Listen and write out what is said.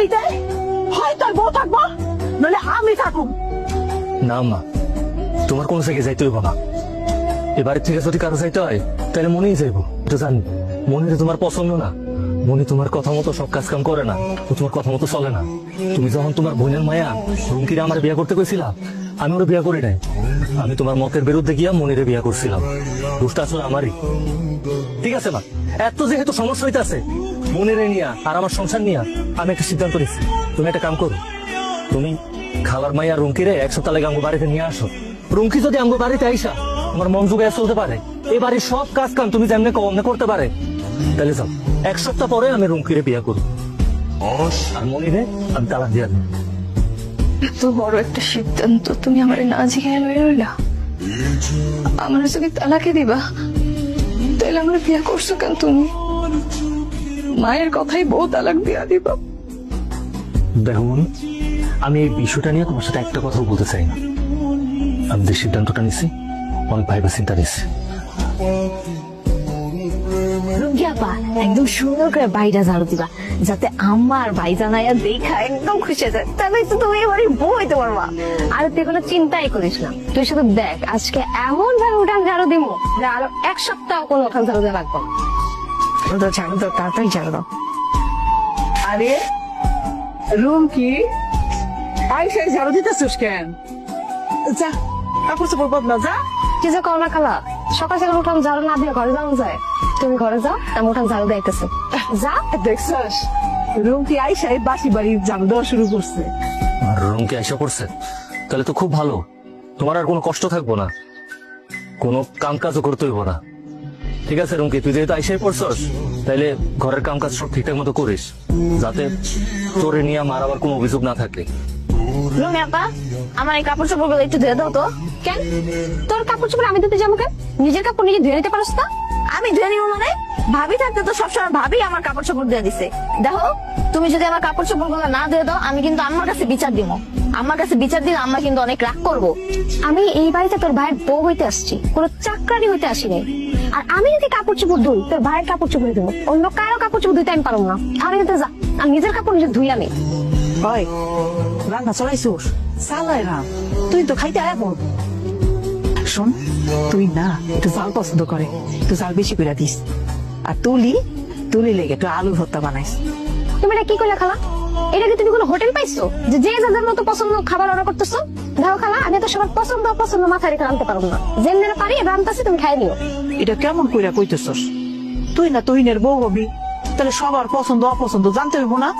বাড়িতে হয় তোর বউ থাকবো নইলে আমি থাকুম। না মা, তোমার কোন জায়গায় যাইতে হইব না। এ বাড়ির থেকে যদি কারো যাইতে হয় তাহলে মনেই যাইবো। এটা জানি মনে তোমার পছন্দ না, মনে তোমার কথা মতো সব কাজ কাম করে না, ও তোমার কথা মতো চলে না। তুমি যখন তোমার বোনের মায়া রুমকিরে আমার বিয়ে করতে কইছিলাম, আমি ওরা বিয়ে করি নাই। আমি তোমার মতের বিরুদ্ধে গিয়া মনিরে বিয়ে করছিলাম। দোষটা আসলে আমারই। ঠিক আছে মা, এত যেহেতু সমস্যা হইতেছে মনিরে নিয়া আর আমার সংসার নিয়া, আমি একটা সিদ্ধান্ত নিচ্ছি। তুমি একটা কাম করো, তুমি খালার মাইয়া রুমকিরে এক সপ্তাহ লাগে আমগো বাড়িতে নিয়ে আসো। রুমকি যদি আমগো বাড়িতে আইসা তোমার মন জুগাইয়া চলতে পারে, এই বাড়ির সব কাজ কাম তুমি যেমনি কমনে করতে পারে, তাহলে যাও এক সপ্তাহ পরে আমি রুমকিরে বিয়ে করবো। আর মনিরে আমি তালাক দিয়ে দেব। এত বড় একটা সিদ্ধান্ত তুমি আমার না জিজ্ঞাসা লইয়া রইলা। আমার যদি তালাকে দিবা তাহলে আমার বিয়ে করছো কেন তুমি? মায়ের কথাই বউ তালাক দিয়া দিবা। দেখো মনি, আমি এই বিষয়টা নিয়ে তোমার সাথে একটা কথাও বলতে চাই না। আমি যে সিদ্ধান্তটা নিছি অনেক ভাইবা চিন্তা নিছি। রুমকি আপা একদম সুন্দর করে বাড়িটা ঝাড়ু দিবা, যাতে আমার ভাই জানাইয়া দেখা একদম খুশি হয়ে যায়। তাহলে তো তুমি এবারে বউ হইতে পারবা। আর তুই কোনো চিন্তাই করিস না, তুই শুধু দেখ আজকে এমন ভাবে উঠান ঝাড়ু দিব যে আরো এক সপ্তাহ কোনো উঠান ঝাড়ু দিয়ে রাখবো। ঝাড়ু দাও, তাড়াতাড়ি ঝাড়ু দাও। আরে রুমকি আইসা ঝাড়ু দিতেছিস কেন? যা কাপড় চোপড় বদলা যা। কি যে করো না খালা, সকাল সকাল উঠান ঝাড়ু না দিয়ে ঘরে যাওয়া যায়? তুমি ঘরে যাও, আমি উঠান ঝাড়ু দিতেছি। যা। দেখছস রুমকি আইসা বাসি বাড়ি ঝাড়ু দেওয়া শুরু করছে। আর রুমকি আইসা করছে, তাহলে তো খুব ভালো। তোমার আর কোনো কষ্ট থাকবো না, কোনো কাম কাজও করতে হইব না। ঠিক আছে রুমকি, তুই যেহেতু আইসাই পড়ছস তাইলে ঘরের কাম কাজ সব ঠিকঠাক মতো করিস, যাতে তোরে নিয়ে আমার আবার কোনো অভিযোগ না থাকে। রুমি আপা, আমার এই কাপড় চোপড় গুলো একটু ধুয়ে দাও তো। কেন তোর কাপড় চোপড় আমি ধুতে যাবো কেন? নিজের কাপড় নিজে ধুয়ে নিতে পারস না? আমি ধুয়ে নিব মানে? ভাবি থাকতে তো সবসময় ভাবি আমার কাপড় চোপড় দিয়ে দিছে। দেখো তুমি যদি আমার কাপড় চোপড় গুলো না দিয়ে দাও, আমি কিন্তু আমার কাছে বিচার দিব। আমার কাছে বিচার দিলে আমরা কিন্তু অনেক রাগ করবো। আমি এই বাড়িতে তোর ভাইয়ের বউ হইতে আসছি, কোনো চাকরানি হইতে আসিনি। আর আমি যদি কাপড় চোপড় ধুই, তোর ভাইয়ের কাপড় চোপড় দেবো, অন্য কারো কাপড় চোপড় ধুইতে আমি পারবো না। আমি কিন্তু যা, আমি নিজের কাপড় নিজে ধুই আনি। হয় রান্না চড়াইছোস? চালাই রাম, তুই তো খাইতে আয়া বল। শোন, তুই না একটু জাল পছন্দ করে, একটু জাল বেশি করে দিস। আর তুলি লেগে একটু আলু ভর্তা বানাইস। তুমি এটা কি করলে খালা? এটা কি তুমি কোনো হোটেল পাইছো যে যে যাদের মতো পছন্দ খাবার অর্ডার করতেছো? দেখো খালা, আমি তো সবার পছন্দ অপছন্দ মাথায় রেখে আনতে পারবো না। যেমনি পারি রান্তাছি, তুমি খাই নিও। এটা কেমন কইরা কইতেছস? তুই না তুহিনের বউ হবি, তাহলে সবার পছন্দ অপছন্দ জানতে হইব না?